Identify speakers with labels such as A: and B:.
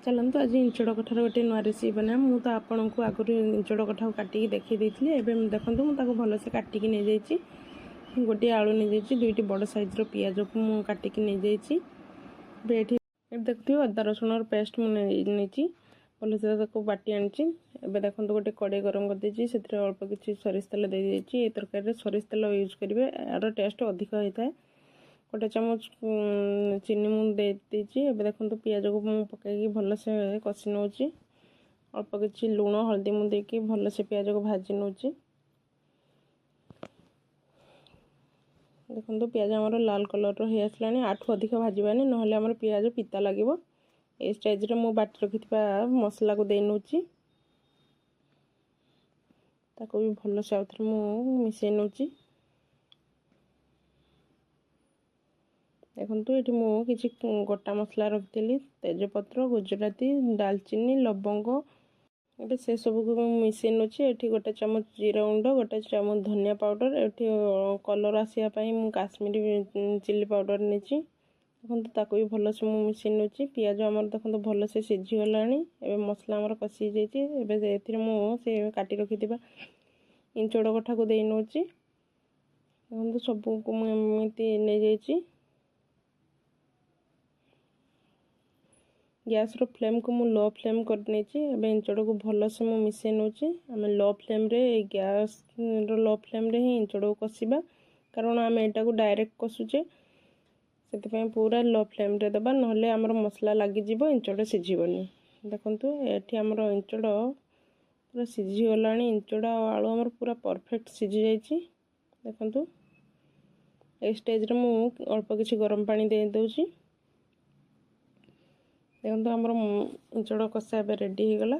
A: चलतु आज इंचड़ कठार गोटे नुआ रेसिपी बना मु तो आपन को आगु इंचड़ कठा काटिकी देखी देती एवं देखो मुझे भलसे काटिकी नहीं जाइए गोटे आलू नहीं जाइए दुईटी बड़ साइज्र पिज को मुझे काटिकी नहीं जाइए देखते अदा रसुण पेस्ट मुझे भलसे बाटी आनी देखो गोटे कड़े गरम कर देती से अल्प किसी सोरिष तेल दे देती तरकारी सोरिष तेल यूज करेंगे यार टेस्ट अधिक होता है। गोटे चामच चीनी मुझे देखो पिज को मुझे पकईकि भलसे कषि नौ अल्प किसी लुण हल्दी मुझे भलसे पिज को भाजी नौ देखो पिज आमर लाल कलर हो आसला आठू अधिक भाजबानी ना आम पिज पिता लगे ये स्टेज मु बाटी रखि मसला को दे नौ ताको भी भलसे आउ थे मिसई नौ देखो ये मुझे गोटा मसला रखी तेजपत्र गुजराती दालचीनी लवंग ये से सब को मिसई नौ गोटे चामच जीरा गुंड गोटे चामच धनिया पाउडर ये कलर आसापी मुझे काश्मीरी चिली पाउडर नहीं देखो ताको भी भलसे मुझे मिसई नौ पिज आमर देखो भलसे सीझीगला मसला आमर कषि जाइए मुझे काटी रखि इंचड़ कठा को दे नौ देखो सबको मुझे नहीं जाइए गैस रो फ्लेम को मु लो फ्लेम कर इंचड़ को भलसे मुझे मिसई नौ आम लो फ्लेम रे गैस रो लो फ्लेम रे ही इंचड़ को कषा कारण आम एटा को डायरेक्ट कषुचे से पूरा लो फ्लेम रे दबा ना आमर मसला लगिज इंचड़ सीझीबनी देखो ये आमर इंचड़ पूरा सीझीगला इंचड़ आलू आमर पूरा परफेक्ट सीझी जाइए देखो ये स्टेज रे मु अल्प किसी गरम पानी दे दूची देखो आमर इंचड़ कषा रेडी हो गला